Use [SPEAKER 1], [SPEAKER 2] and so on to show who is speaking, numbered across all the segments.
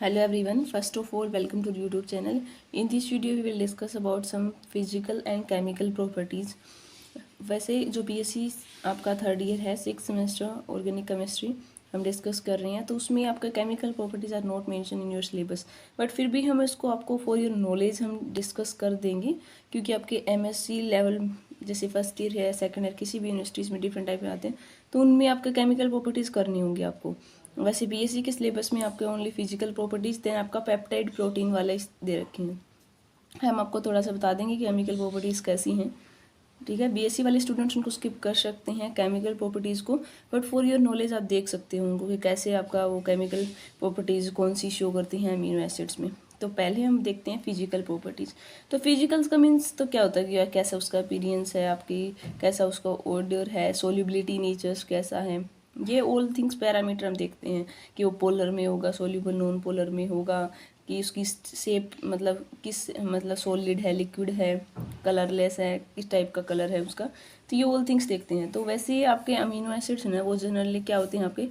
[SPEAKER 1] Hello everyone, first of all welcome to the YouTube channel. In this video we will discuss about some physical and chemical properties. वैसे जो BSc आपका third year है 6 semester organic chemistry हम discuss कर रहे हैं, तो उसमें आपका chemical properties are not mention in your syllabus, but फिर भी हम इसको आपको फॉर योर नॉलेज हम डिस्कस कर देंगे, क्योंकि आपके एमएससी लेवल जैसे फर्स्ट ईयर है सेकंड ईयर किसी भी यूनिवर्सिटीज़ में डिफरेंट टाइप में आते हैं, तो उनमें आपका केमिकल प्रॉपर्टीज़ करनी होंगी आपको। वैसे बीएससी के सिलेबस में आपके ओनली फिजिकल प्रॉपर्टीज़ देन आपका पेप्टाइड प्रोटीन वाले दे रखे हैं। हम आपको थोड़ा सा बता देंगे कि केमिकल प्रॉपर्टीज़ कैसी हैं। ठीक है, बीएससी वाले स्टूडेंट्स उनको स्किप कर सकते हैं केमिकल प्रॉपर्टीज़ को, बट फॉर योर नॉलेज आप देख सकते हो उनको कि कैसे आपका वो केमिकल प्रॉपर्टीज़ कौन सी शो करती हैं अमीनो एसिड्स में। तो पहले हम देखते हैं फिजिकल प्रॉपर्टीज़। तो फिजिकल्स का मीन्स तो क्या होता है कि कैसा उसका अपीयरेंस है आपकी, कैसा उसका ऑर्डर है, सोल्युबिलिटी नेचर्स कैसा है, ये ऑल थिंग्स पैरामीटर हम देखते हैं कि वो पोलर में होगा, सोल्यूबल नॉन पोलर में होगा, कि उसकी शेप मतलब किस मतलब सॉलिड है, लिक्विड है, कलरलेस है, किस टाइप का कलर है उसका। तो ये ऑल थिंग्स देखते हैं। तो वैसे ही आपके अमीनो एसिड्स हैं ना वो जनरली क्या होते हैं, आपके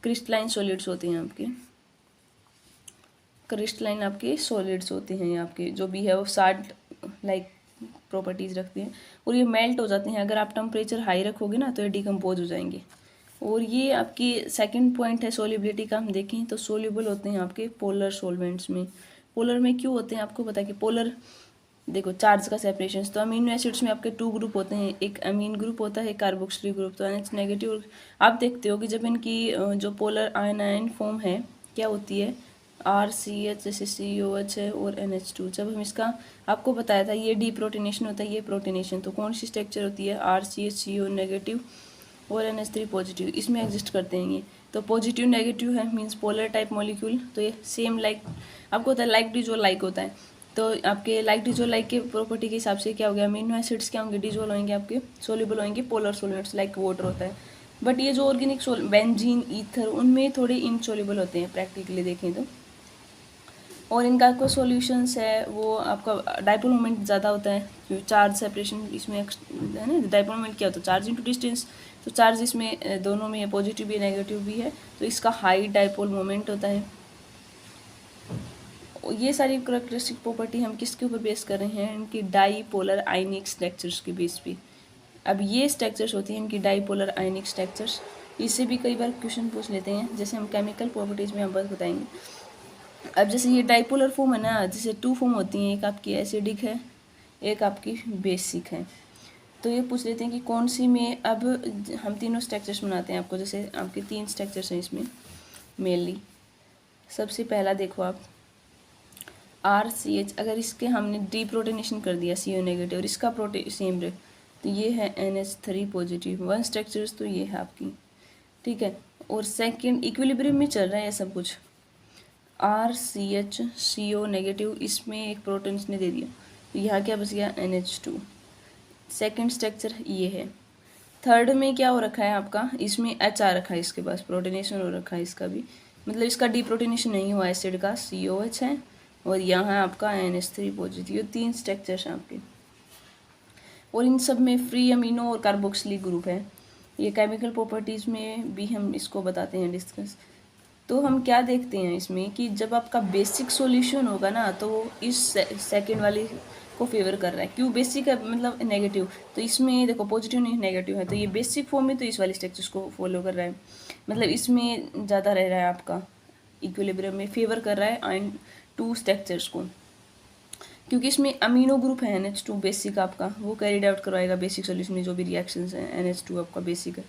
[SPEAKER 1] क्रिस्टलाइन सॉलिड्स होते हैं, आपके क्रिस्टलाइन आपके सॉलिड्स होते हैं। आपके जो भी है वो साल्ट लाइक प्रॉपर्टीज़ रखते हैं और ये मेल्ट हो जाते हैं। अगर आप टेम्परेचर हाई रखोगे ना तो ये डिकम्पोज हो जाएंगे। और ये आपकी सेकंड पॉइंट है सोल्यूबिलिटी का। हम देखें तो सोल्यूबल होते हैं आपके पोलर सॉल्वेंट्स में। पोलर में क्यों होते हैं आपको पता है कि पोलर देखो चार्ज का सेपरेशन, तो अमीनो एसिड्स में आपके 2 ग्रुप होते हैं, एक अमीन ग्रुप होता है, एक कार्बोक्सिलिक ग्रुप। तो NH नेगेटिव आप देखते हो कि जब इनकी जो पोलर आयन फॉर्म है क्या होती है, RCH जैसे COH है और NH2। जब हम इसका आपको बताया था ये डीप्रोटीनेशन होता है, ये प्रोटीनेशन, तो कौन सी स्ट्रक्चर होती है, RCH CO नेगेटिव और NH3 पॉजिटिव, इसमें एग्जिस्ट करते हैं ये। तो पॉजिटिव नेगेटिव है मीन्स पोलर टाइप मॉलिक्यूल, तो ये सेम लाइक आपको होता है लाइक डिजोल लाइक होता है। तो आपके लाइक डिजोल लाइक के प्रॉपर्टी के हिसाब से क्या हो गया, अमीनो एसिड्स क्या होंगे, डिजोल होंगे, आपके सोल्यूबल होंगे पोलर सॉल्वेंट्स लाइक वाटर होता है। बट ये जो ऑर्गेनिक बेंजीन ईथर उनमें थोड़े इनसोल्यूबल होते हैं प्रैक्टिकली देखें तो। और इनका कोई सॉल्यूशंस है वो आपका डाइपोल मोमेंट ज़्यादा होता है, जो चार्ज सेपरेशन इसमें है ना। डाइपोल मोमेंट क्या होता है, चार्ज इनटू डिस्टेंस, तो चार्ज इसमें दोनों में है, पॉजिटिव भी है नेगेटिव भी है, तो इसका हाई डाइपोल मोमेंट होता है। ये सारी करेक्टरिस्टिक प्रॉपर्टी हम किसके ऊपर बेस कर रहे हैं, इनकी डाईपोलर आयनिक स्ट्रक्चर्स के बेस पे। अब ये स्ट्रक्चर्स होती हैं इनकी डाईपोलर आयनिक स्ट्रक्चर्स। इससे भी कई बार क्वेश्चन पूछ लेते हैं, जैसे हम केमिकल प्रॉपर्टीज़ में हम बस बताएंगे। अब जैसे ये डाईपोलर फॉर्म है ना, जैसे 2 फॉर्म होती हैं, एक आपकी एसिडिक है, एक आपकी बेसिक है। तो ये पूछ लेते हैं कि कौन सी में, अब हम तीनों स्ट्रक्चर्स बनाते हैं आपको, जैसे आपके 3 स्ट्रक्चर्स हैं इसमें मेनली। सबसे पहला देखो आप RCH, अगर इसके हमने डीप्रोटोनेशन कर दिया CO नेगेटिव और इसका प्रोटीन सेम रहे, तो ये है NH3 पॉजिटिव, 1 स्ट्रक्चर्स तो ये है आपकी। ठीक है, और सेकंड इक्विलिब्रियम में चल रहा है सब कुछ, RCH CO नेगेटिव, इसमें एक प्रोटॉन इसने दे दिया, तो यहाँ क्या बच गया NH2। सेकंड स्ट्रक्चर ये है। थर्ड में क्या हो रखा है आपका, इसमें H आ रखा है, इसके पास प्रोटीनेशन हो रखा है इसका भी, मतलब इसका डीप्रोटीनेशन नहीं हुआ एसिड का, COH है, और यहाँ आपका NH3 पॉजिटिव। ये 3 स्ट्रक्चर्स हैं आपके, और इन सब में फ्री अमीनो और कार्बोक्सिलिक ग्रुप है। ये केमिकल प्रॉपर्टीज़ में भी हम इसको बताते हैं डिस्कस। तो हम क्या देखते हैं इसमें कि जब आपका बेसिक सॉल्यूशन होगा ना, तो इस सेकंड वाली को फेवर कर रहा है। क्यों बेसिक है मतलब नेगेटिव, तो इसमें देखो पॉजिटिव नहीं नेगेटिव है, तो ये बेसिक फॉर्म में तो इस वाली स्ट्रक्चर्स को फॉलो कर रहा है, मतलब इसमें ज़्यादा रह रहा है आपका, इक्विलिब्रियम में फेवर कर रहा है एंड 2 स्ट्रक्चर्स को, क्योंकि इसमें अमीनो ग्रुप है NH2 बेसिक आपका, वो कैरीड आउट करवाएगा बेसिक सॉल्यूशन में जो भी रिएक्शंस हैं, NH2 आपका बेसिक है।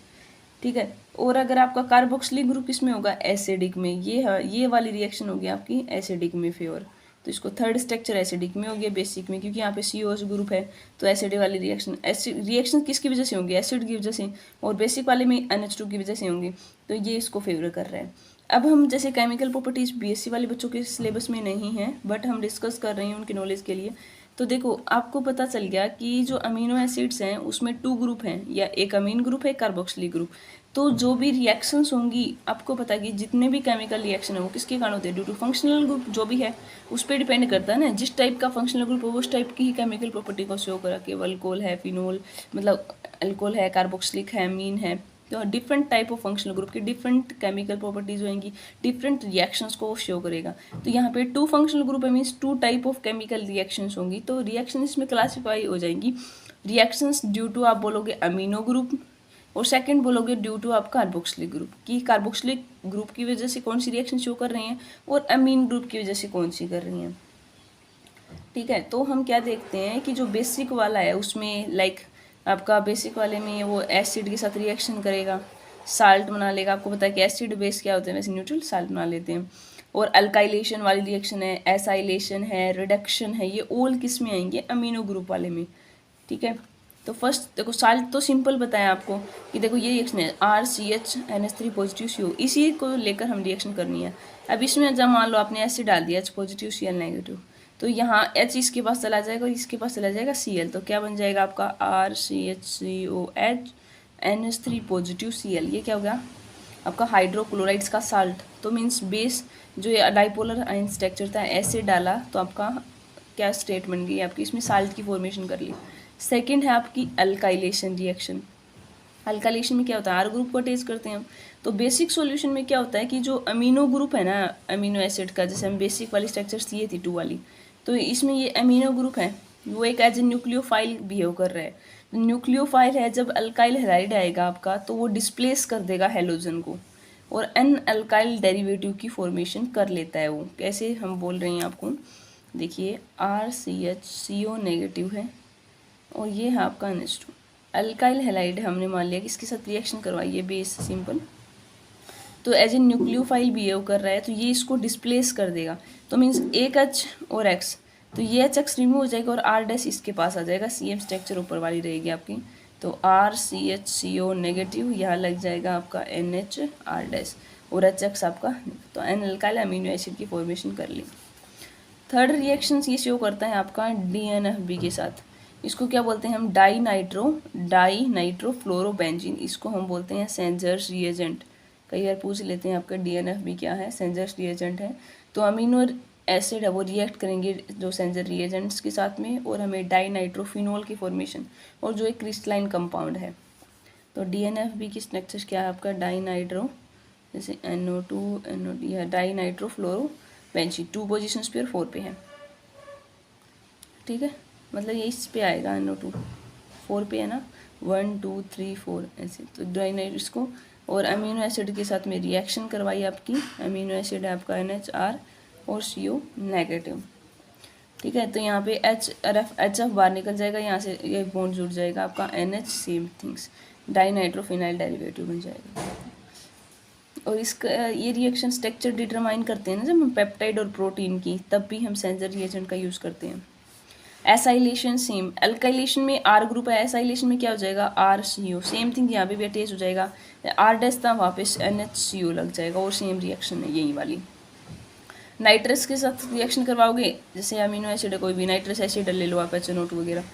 [SPEAKER 1] ठीक है, और अगर आपका कार्बोक्सिलिक ग्रुप इसमें होगा एसिडिक में, ये वाली रिएक्शन होगी आपकी एसिडिक में फेवर, तो इसको थर्ड स्ट्रक्चर एसिडिक में हो गया बेसिक में, क्योंकि यहाँ पे COH ग्रुप है, तो एसिड वाली रिएक्शन किसकी वजह से होंगी, एसिड की वजह से, और बेसिक वाले में NH2 की वजह से होंगी, तो ये इसको फेवर कर रहा है। अब हम जैसे केमिकल प्रॉपर्टीज़ BSc वाले बच्चों के सिलेबस में नहीं है, बट हम डिस्कस कर रहे हैं उनकी नॉलेज के लिए। तो देखो आपको पता चल गया कि जो अमीनो एसिड्स हैं उसमें 2 ग्रुप हैं, या एक अमीन ग्रुप है, कार्बोक्सिलिक ग्रुप। तो जो भी रिएक्शंस होंगी आपको पता है कि जितने भी केमिकल रिएक्शन है वो किसके कारण होते हैं, ड्यू टू फंक्शनल ग्रुप जो भी है उस पर डिपेंड करता है ना, जिस टाइप का फंक्शनल ग्रुप है उस टाइप की ही केमिकल प्रॉपर्टी को शो करा के, अल्कोहल है, फिनोल मतलब अल्कोहल है, कार्बोक्सिलिक है, अमीन है, तो different type of functional group की डिफरेंट केमिकल प्रॉपर्टीज होंगी, डिफरेंट रिएक्शंस को शो करेगा। तो यहाँ पे 2 फंक्शनल ग्रुप है, means 2 type of chemical reactions होंगी। तो रिएक्शन इसमें क्लासीफाई हो जाएंगी, रिएक्शंस ड्यू टू आप बोलोगे अमीनो ग्रुप, और सेकंड बोलोगे ड्यू टू आप कार्बोक्सिलिक ग्रुप, कि कार्बोक्सिलिक ग्रुप की वजह से कौन सी रिएक्शन शो कर रही हैं और अमीन ग्रुप की वजह से कौन सी कर रही हैं। ठीक है, तो हम क्या देखते हैं कि जो बेसिक वाला है उसमें लाइक आपका बेसिक वाले में वो एसिड के साथ रिएक्शन करेगा, साल्ट बना लेगा। आपको पता है कि एसिड बेस क्या होते हैं, वैसे न्यूट्रल साल्ट बना लेते हैं। और अल्काइलेशन वाली रिएक्शन है, एसाइलेशन है, रिडक्शन है, ये ऑल किस में आएंगे, अमीनो ग्रुप वाले में। ठीक है, तो फर्स्ट देखो साल्ट तो सिंपल बताया आपको कि देखो ये रिएक्शन है RCH पॉजिटिव CO, इसी को लेकर हम रिएक्शन करनी है। अब इसमें जब मान लो आपने एसिड डाल दिया H पॉजिटिव Cl नेगेटिव, तो यहाँ H इसके पास चला जाएगा और इसके पास चला जाएगा Cl, तो क्या बन जाएगा आपका RCHCOH NH3 पॉजिटिव Cl। ये क्या हो गया आपका हाइड्रोक्लोराइड्स का साल्ट। तो मीन्स बेस जो ये डाइपोलर आयन स्ट्रक्चर था, एसिड डाला तो आपका क्या स्टेट बन गई आपकी, इसमें साल्ट की फॉर्मेशन कर ली। सेकंड है आपकी अल्काइलेशन रिएक्शन। अल्काइलेशन में क्या होता है, आर ग्रुप को अटैच करते हैं हम। तो बेसिक सॉल्यूशन में क्या होता है कि जो अमीनो ग्रुप है ना अमीनो एसिड का, जैसे हम बेसिक वाली स्ट्रक्चर्स ये थी 2 वाली, तो इसमें ये अमीनो ग्रुप है वो एक एज ए न्यूक्लियोफाइल बिहेव कर रहा है। न्यूक्लियोफाइल है, जब अल्काइल हैलाइड आएगा आपका तो वो डिस्प्लेस कर देगा हेलोजन को और एन अल्काइल डेरिवेटिव की फॉर्मेशन कर लेता है। वो कैसे हम बोल रहे हैं आपको, देखिए RCHCO नेगेटिव है और ये है आपका NH2 अल्काइल हैलाइड है, हमने मान लिया कि इसके साथ रिएक्शन करवाई है बेस सिंपल, तो एज ए न्यूक्लियोफाइल बिहेव कर रहा है, तो ये इसको डिस्प्लेस कर देगा। तो मीन्स एक H और X, तो ये HX रिमूव हो जाएगा और R डैश इसके पास आ जाएगा, CM स्ट्रक्चर ऊपर वाली रहेगी आपकी। तो RCHCO नेगेटिव, यहाँ लग जाएगा आपका NH R डैश और HX आपका, तो एन अल्काइल अमीनो एसिड की फॉर्मेशन कर ली। थर्ड रिएक्शन ये शो करता है आपका DNFB के साथ। इसको क्या बोलते हैं हम, डाई नाइट्रो फ्लोरोबेंजीन, इसको हम बोलते हैं सेंजर्स रिएजेंट। कई बार पूछ लेते हैं आपका DNFB क्या है, सेंजर्स रिएजेंट है। तो अमीनो एसिड है वो रिएक्ट करेंगे जो सेंजर रिएजेंट्स के साथ में और हमें डाई नाइट्रोफिनोल की फॉर्मेशन, और जो एक क्रिस्टलाइन कंपाउंड है। तो DNFB की स्ट्रक्चर क्या है आपका, डाई नाइट्रो, जैसे NO2 NO, यह डाई नाइट्रो फ्लोरोबेंजीन 2 पोजिशन पे और 4 पे है। ठीक है, मतलब ये इस पे आएगा NO2 4 पे है ना, 1 2 3 4 ऐसे। तो डाइनाइट इसको और अमीनो एसिड के साथ में रिएक्शन करवाई आपकी, अमीनो एसिड है आपका NHR और CO नेगेटिव। ठीक है, तो यहाँ पे HF बाहर निकल जाएगा, यहाँ से ये बॉन्ड जुड़ जाएगा आपका NH, same things dinitrophenyl derivative बन जाएगा। और इसका ये रिएक्शन स्ट्रक्चर डिटरमाइन करते हैं ना जब हम पेप्टाइड और प्रोटीन की, तब भी हम सेंसर रिएजेंट का यूज़ करते हैं। एसाइलेशन सेम, अल्काइलेशन में R ग्रुप है, एसाइलेशन में क्या हो जाएगा RCO, सेम थिंग यहाँ पे भी अटैच हो जाएगा, R डैश था वापस NHCO लग जाएगा और सेम रिएक्शन है यही वाली। नाइट्रस के साथ रिएक्शन करवाओगे, जैसे अमीनो एसिड है कोई भी, नाइट्रस एसिड ले लो आप HNO2 वगैरह,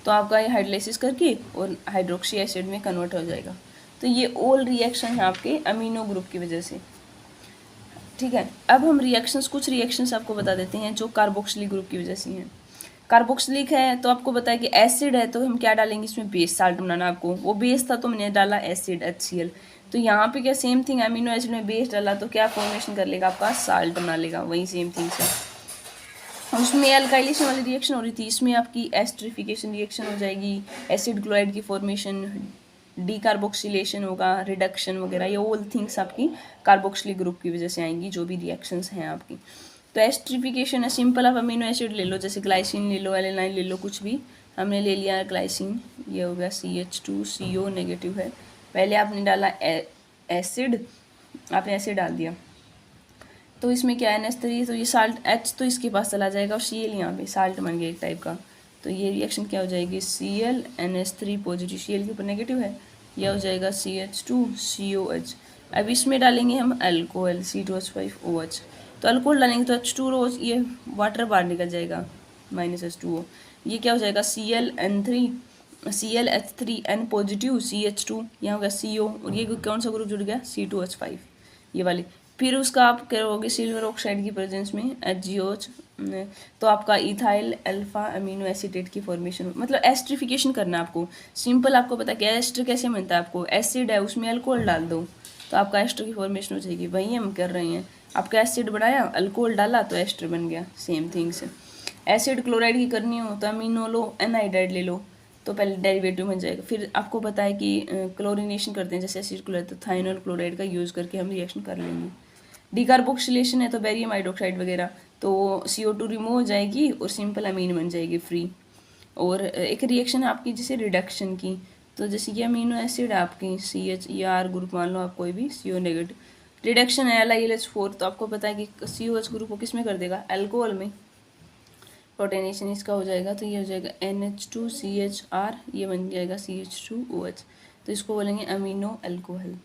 [SPEAKER 1] तो आपका ये हाइड्रोलाइसिस करके और हाइड्रोक्सी एसिड में कन्वर्ट हो जाएगा। तो ये ऑल रिएक्शन है आपके अमीनो ग्रुप की वजह से। ठीक है, अब हम रिएक्शंस, कुछ रिएक्शंस आपको बता देते हैं जो कार्बोक्सिलिक ग्रुप की वजह से हैं। कार्बोक्सिलिक है तो आपको बताया कि एसिड है तो हम क्या डालेंगे इसमें, बेस साल्ट बनाना आपको, वो बेस था तो हमने डाला एसिड HCl। तो यहाँ पे क्या सेम थिंग, अमीनो एसिड में बेस डाला तो क्या फॉर्मेशन कर लेगा आपका, साल्ट बना लेगा, वही सेम थिंग से। उसमें अल्काइलेशन वाली रिएक्शन हो रही थी, इसमें आपकी एस्टरिफिकेशन रिएक्शन हो जाएगी, एसिड क्लोराइड की फॉर्मेशन, डीकार्बोक्सिलेशन होगा, रिडक्शन वगैरह, ये ऑल थिंग्स आपकी कार्बोक्सिलिक ग्रुप की वजह से आएंगी जो भी रिएक्शंस हैं आपकी। तो एस्टरिफिकेशन है सिंपल, आप अमीनो एसिड ले लो, जैसे ग्लाइसिन ले लो, एलेनाइन ले लो, कुछ भी। हमने ले लिया ग्लाइसिन, ये हो गया CH2CO नेगेटिव है। पहले आपने डाला एसिड, आपने एसिड डाल दिया तो इसमें क्या है NH3, तो ये साल्ट H तो इसके पास चला जाएगा और Cl यहाँ पे साल्ट बन गया एक टाइप का। तो ये रिएक्शन क्या हो जाएगी, Cl NH3 पॉजिटिव, Cl के ऊपर नेगेटिव है, यह हो जाएगा CH2COH। अब इसमें डालेंगे हम अल्कोहल C2H5OH, तो अल्कोहल डालेंगे तो H2O, ये वाटर बाहर निकल जाएगा -H2O, ये क्या हो जाएगा ClH3N पॉजिटिव, CH2 यहाँ होगा CO, और ये कौन सा ग्रुप जुड़ गया, C2H5 ये वाली। फिर उसका आप करोगे सिल्वर ऑक्साइड की प्रेजेंस में HgOH, तो आपका इथाइल अल्फा अमीनो एसिडेट की फॉर्मेशन, मतलब एस्ट्रिफिकेशन करना है आपको। सिंपल आपको पता क्या एस्टर कैसे बनता है, आपको एसिड है उसमें अल्कोहल डाल दो तो आपका एस्टर की फॉर्मेशन हो जाएगी। वही हम कर रहे हैं, आपका एसिड बनाया अल्कोहल डाला तो एस्टर बन गया। सेम थिंग्स, एसिड क्लोराइड की करनी हो तो अमीनो लो, एनहाइड्राइड ले लो तो पहले डेरिवेटिव बन जाएगा। फिर आपको पता है कि क्लोरिनेशन करते हैं जैसे एसिड क्लोराइड, तो थाइनोल क्लोराइड का यूज़ करके हम रिएक्शन कर लेंगे। डिकार्बोक्सिलेशन है तो बेरियम हाइड्रोक्साइड वगैरह, तो CO2 रिमूव हो जाएगी और सिंपल अमीन बन जाएगी फ्री। और एक रिएक्शन है आपकी जैसे रिडक्शन की, तो जैसे ये अमीनो एसिड है आपकी CH या R ग्रुप मान लो आप कोई भी, CO नेगेटिव, रिडक्शन है LiLH4, तो आपको पता है कि COH ग्रुप को किस में कर देगा, अल्कोहल में। प्रोटेनेशन इसका हो जाएगा तो ये हो जाएगा NH2CHR, ये बन जाएगा CH2OH, तो इसको बोलेंगे अमीनो अल्कोहल।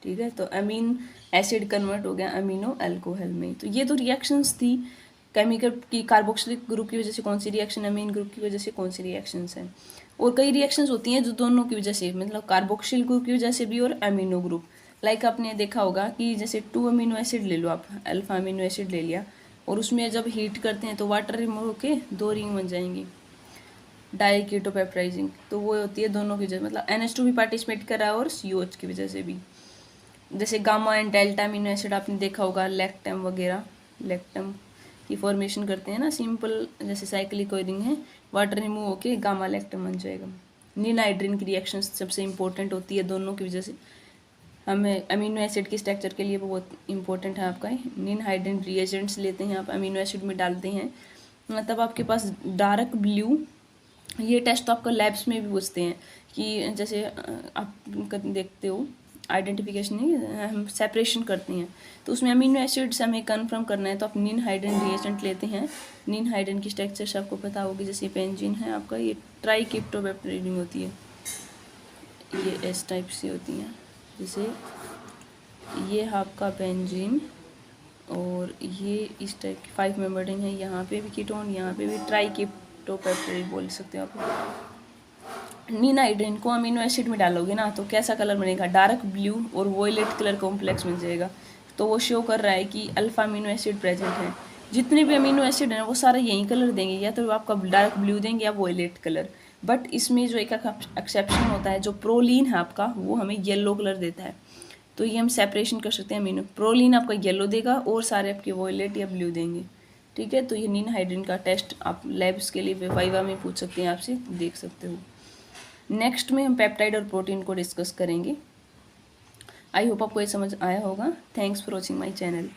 [SPEAKER 1] ठीक है, तो अमीन एसिड कन्वर्ट हो गया अमीनो अल्कोहल में। तो ये तो रिएक्शंस थी केमिकल की, कार्बोक्सिलिक ग्रुप की वजह से कौन सी रिएक्शन, अमीन ग्रुप की वजह से कौन सी रिएक्शंस हैं। और कई रिएक्शंस होती हैं जो दोनों की वजह से, मतलब कार्बोक्सिल ग्रुप की वजह से भी और अमीनो ग्रुप। लाइक आपने देखा होगा कि जैसे 2 अमीनो एसिड ले लो आप, अल्फा अमीनो एसिड ले लिया और उसमें जब हीट करते हैं तो वाटर रिमूव होके 2 रिंग बन जाएंगी, डाइकीटोपेप्टाइजिंग, तो वो होती है दोनों की वजह, मतलब NH2 भी पार्टिसिपेट कर रहा है और COH की वजह से भी। जैसे gamma and delta amino acid आपने देखा होगा, लैक्टम वगैरह, लैक्टम की फॉर्मेशन करते हैं ना, सिंपल जैसे साइक्लिक कोरिंग है, वाटर रिमूव होके गामा लैक्टम बन जाएगा। निनहाइड्रिन की रिएक्शन सबसे इंपॉर्टेंट होती है दोनों की वजह से, हमें अमीनो एसिड के स्ट्रक्चर के लिए बहुत इंपॉर्टेंट है आपका। निनहाइड्रिन रिएजेंट्स लेते हैं आप अमीनो एसिड में डालते हैं, मतलब आपके पास डार्क ब्लू, ये टेस्ट तो आपका लैब्स में भी पूछते हैं कि जैसे आप देखते हो आइडेंटिफिकेशन नहीं, हम सेपरेशन करते हैं तो उसमें अमीनो एसिड्स हमें कंफर्म करना है तो आप निनहाइड्रिन रिएजेंट लेते हैं। निनहाइड्रिन की स्ट्रक्चर से आपको पता होगी, जैसे बेंजीन है आपका, ये ट्राइकिप्टोपेप्टाइडिन होती है, ये एस टाइप से होती हैं, जैसे ये आपका बेंजीन और ये इस टाइप की 5 मेंबर्ड रिंग है, यहाँ पे भी कीटोन, यहाँ पे भी ट्राइकिप्टोपेप्टाइड बोल सकते हो आप। निनहाइड्रिन को अमीनो एसिड में डालोगे ना तो कैसा कलर बनेगा, डार्क ब्लू और वॉयलेट कलर कॉम्प्लेक्स बन जाएगा। तो वो शो कर रहा है कि अल्फा अमीनो एसिड प्रेजेंट है। जितने भी अमीनो एसिड हैं वो सारे यही कलर देंगे, या तो आपका डार्क ब्लू देंगे या वॉयलेट कलर। बट इसमें जो एक एक्सेप्शन होता है, जो प्रोलीन है आपका वो हमें येलो कलर देता है, तो ये हम सेपरेशन कर सकते हैं। अमीनो प्रोलीन आपका येलो देगा और सारे आपके वॉयलेट या ब्लू देंगे। ठीक है, तो ये निनहाइड्रिन का टेस्ट आप लैब्स के लिए वाइवा में पूछ सकते हैं, आपसे देख सकते हो। नेक्स्ट में हम पेप्टाइड और प्रोटीन को डिस्कस करेंगे। आई होप आपको ये समझ आया होगा। Thanks for watching my channel.